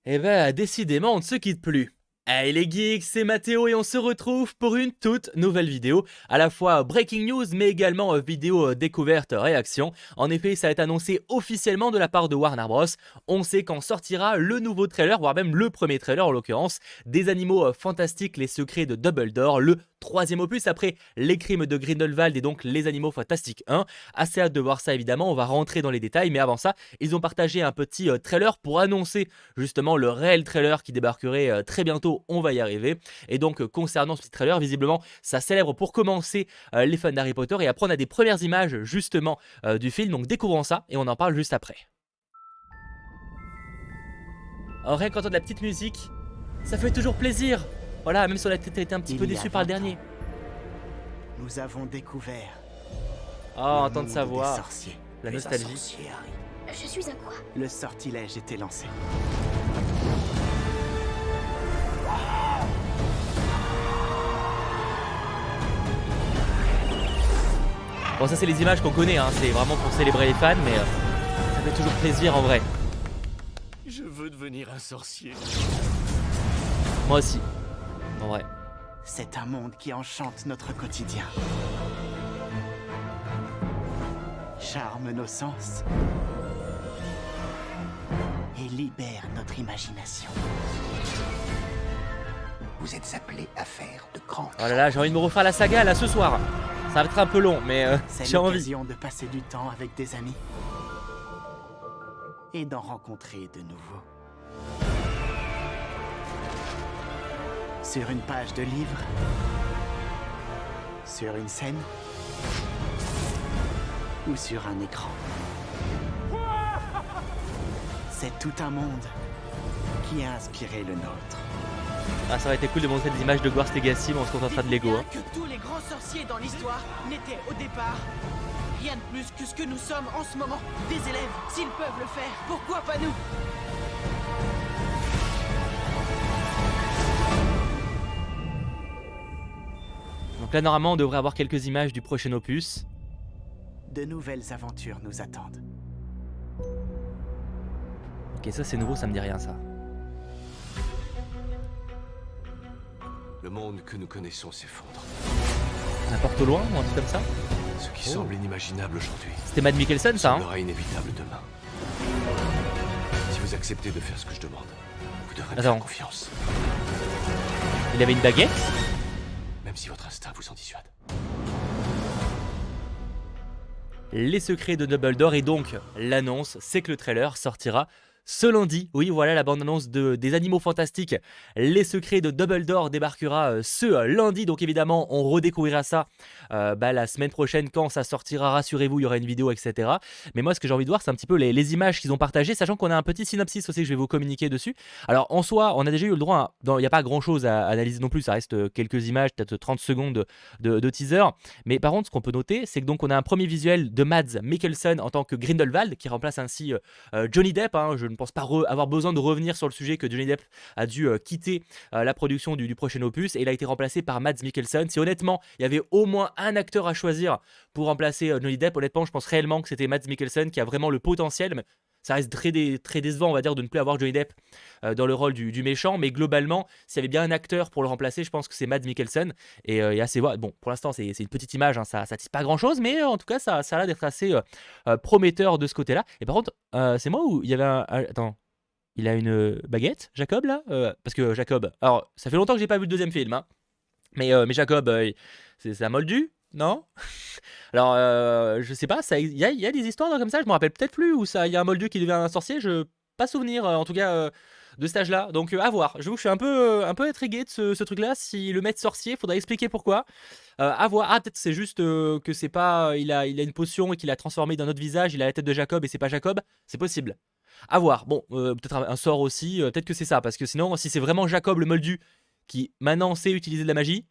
Eh ben, décidément, on ne se quitte plus. Hey les geeks, c'est Mathéo et on se retrouve pour une toute nouvelle vidéo, à la fois breaking news mais également vidéo découverte réaction. En effet, ça a été annoncé officiellement de la part de Warner Bros. On sait quand sortira le nouveau trailer, voire même le premier trailer en l'occurrence, des animaux fantastiques, les secrets de Dumbledore, le troisième opus après les crimes de Grindelwald et donc les animaux fantastiques 1. Assez hâte de voir ça évidemment, on va rentrer dans les détails, mais avant ça, ils ont partagé un petit trailer pour annoncer justement le réel trailer qui débarquerait très bientôt, on va y arriver. Et donc concernant ce petit trailer, visiblement ça célèbre pour commencer les fans d'Harry Potter et après on a des premières images justement du film, donc découvrons ça et on en parle juste après. Alors rien qu'entendre la petite musique, ça fait toujours plaisir. Voilà, même si on a peut-être été un petit peu déçu par le dernier. Nous avons découvert Oh, le entendre monde sa des voix, sorciers. la Tu es un nostalgie. sorcier, Harry. Je suis un quoi? Le sortilège était lancé. Bon, ça c'est les images qu'on connaît, hein. C'est vraiment pour célébrer les fans, mais ça fait toujours plaisir en vrai. Je veux devenir un sorcier. Moi aussi, en vrai. C'est un monde qui enchante notre quotidien. Charme nos sens et libère notre imagination. Vous êtes appelé à faire de grandes Oh là là, j'ai envie de me refaire la saga là ce soir. Ça va être un peu long, mais C'est j'ai envie. l'occasion de passer du temps avec des amis et d'en rencontrer de nouveaux. Sur une page de livre, sur une scène ou sur un écran. C'est tout un monde qui a inspiré le nôtre. Ah, ça aurait été cool de montrer des images de Hogwarts Legacy, mais on se contentera de Lego. Hein. Que tous les grands sorciers dans l'histoire n'étaient au départ rien de plus que ce que nous sommes en ce moment, des élèves. S'ils peuvent le faire, pourquoi pas nous? Donc là, normalement, on devrait avoir quelques images du prochain opus. De nouvelles aventures nous attendent. Ok, ça c'est nouveau, ça me dit rien ça. Le monde que nous connaissons s'effondre. N'importe au loin ou un truc comme ça. Ce qui semble inimaginable aujourd'hui C'était Mads Mikkelsen ça, hein. semblera inévitable demain. Si vous acceptez de faire ce que je demande, vous devrez me Attends. faire confiance. Il avait une baguette. Même si votre instinct vous en dissuade. Les secrets de Dumbledore et donc l'annonce, c'est que le trailer sortira ce lundi. Oui, voilà la bande-annonce des Animaux Fantastiques. Les secrets de Dumbledore débarquera ce lundi. Donc évidemment, on redécouvrira ça la semaine prochaine quand ça sortira. Rassurez-vous, il y aura une vidéo, etc. Mais moi, ce que j'ai envie de voir, c'est un petit peu les images qu'ils ont partagées, sachant qu'on a un petit synopsis aussi que je vais vous communiquer dessus. Alors en soi, on a déjà eu le droit, il n'y a pas grand-chose à analyser non plus. Ça reste quelques images, peut-être 30 secondes de teaser. Mais par contre, ce qu'on peut noter, c'est que donc on a un premier visuel de Mads Mikkelsen en tant que Grindelwald, qui remplace ainsi Johnny Depp. Hein. Je ne pense pas avoir besoin de revenir sur le sujet que Johnny Depp a dû quitter la production du prochain opus et il a été remplacé par Mads Mikkelsen. Si honnêtement il y avait au moins un acteur à choisir pour remplacer Johnny Depp, honnêtement je pense réellement que c'était Mads Mikkelsen qui a vraiment le potentiel. Mais ça reste très décevant, on va dire, de ne plus avoir Johnny Depp dans le rôle du méchant, mais globalement, s'il y avait bien un acteur pour le remplacer, je pense que c'est Mads Mikkelsen. Et assez bon, pour l'instant, c'est une petite image, hein, ça tisse pas grand-chose, mais en tout cas, ça a l'air d'être assez prometteur de ce côté-là. Et par contre, c'est moi où il y avait attends, il a une baguette, Jacob, là parce que Jacob, alors, ça fait longtemps que j'ai pas vu le deuxième film, hein, mais Jacob, c'est un moldu, non? Alors, je sais pas, il y a des histoires comme ça, je me rappelle peut-être plus, où il y a un moldu qui devient un sorcier, je pas souvenir, en tout cas, de cet âge-là. Donc, à voir. Je vous, je suis un peu intrigué de ce truc-là. Si le maître sorcier, faudrait expliquer pourquoi. À voir. Ah, peut-être c'est juste que c'est pas, il a une potion et qu'il a transformé d'un autre visage, il a la tête de Jacob et c'est pas Jacob. C'est possible. À voir. Bon, peut-être un sort aussi, peut-être que c'est ça, parce que sinon, si c'est vraiment Jacob le moldu qui maintenant sait utiliser de la magie.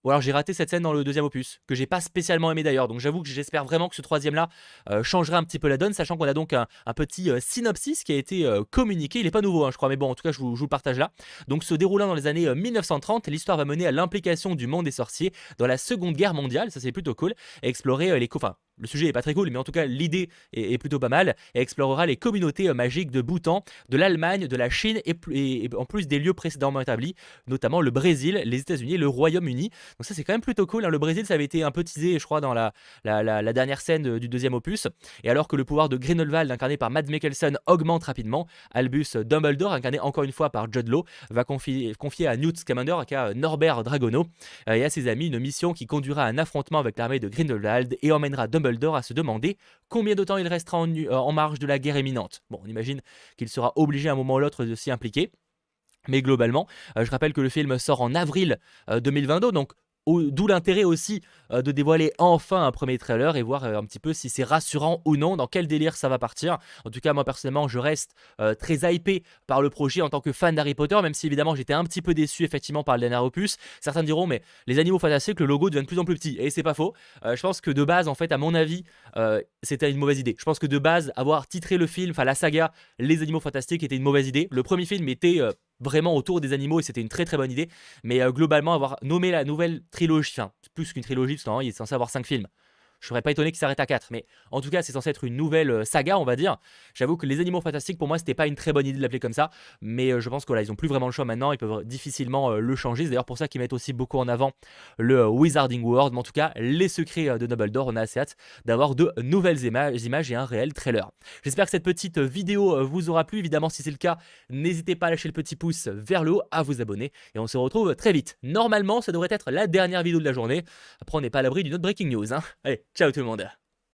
Ou alors j'ai raté cette scène dans le deuxième opus, que j'ai pas spécialement aimé d'ailleurs. Donc j'avoue que j'espère vraiment que ce troisième là changera un petit peu la donne, sachant qu'on a donc un petit synopsis qui a été communiqué. Il est pas nouveau, hein, je crois, mais bon, en tout cas je vous le partage là. Donc se déroulant dans les années 1930, l'histoire va mener à l'implication du monde des sorciers dans la Seconde Guerre mondiale, ça c'est plutôt cool, et explorer le sujet est pas très cool, mais en tout cas l'idée est plutôt pas mal, et explorera les communautés magiques de Bhoutan, de l'Allemagne, de la Chine et en plus des lieux précédemment établis, notamment le Brésil, les États-Unis et le Royaume-Uni. Donc ça c'est quand même plutôt cool, hein. Le Brésil ça avait été un peu teasé je crois dans la dernière scène du deuxième opus, et alors que le pouvoir de Grindelwald incarné par Mads Mikkelsen augmente rapidement, Albus Dumbledore incarné encore une fois par Jude Law va confier à Newt Scamander aka Norbert Dragono et à ses amis une mission qui conduira à un affrontement avec l'armée de Grindelwald et emmènera Dumbledore à se demander combien de temps il restera en marge de la guerre imminente. Bon, on imagine qu'il sera obligé à un moment ou l'autre de s'y impliquer. Mais globalement, je rappelle que le film sort en avril 2022, donc d'où l'intérêt aussi de dévoiler enfin un premier trailer et voir un petit peu si c'est rassurant ou non, dans quel délire ça va partir. En tout cas, moi personnellement, je reste très hypé par le projet en tant que fan d'Harry Potter, même si évidemment j'étais un petit peu déçu effectivement par le dernier opus. Certains diront, mais les animaux fantastiques, le logo devient de plus en plus petit, et c'est pas faux. Je pense que de base, en fait, à mon avis, c'était une mauvaise idée. Je pense que de base, avoir titré le film, enfin la saga, Les Animaux Fantastiques était une mauvaise idée. Le premier film était vraiment autour des animaux et c'était une très très bonne idée, mais globalement avoir nommé la nouvelle trilogie, enfin plus qu'une trilogie parce qu'il est censé avoir 5 films, je serais pas étonné qu'il s'arrête à 4, mais en tout cas c'est censé être une nouvelle saga on va dire. J'avoue que les animaux fantastiques pour moi c'était pas une très bonne idée de l'appeler comme ça, mais je pense que là ils ont plus vraiment le choix maintenant, ils peuvent difficilement le changer. C'est d'ailleurs pour ça qu'ils mettent aussi beaucoup en avant le Wizarding World, mais en tout cas les secrets de Dumbledore, on a assez hâte d'avoir de nouvelles images et un réel trailer. J'espère que cette petite vidéo vous aura plu, évidemment si c'est le cas n'hésitez pas à lâcher le petit pouce vers le haut, à vous abonner et on se retrouve très vite. Normalement ça devrait être la dernière vidéo de la journée, après on n'est pas à l'abri d'une autre breaking news hein. Allez, ciao tout le monde.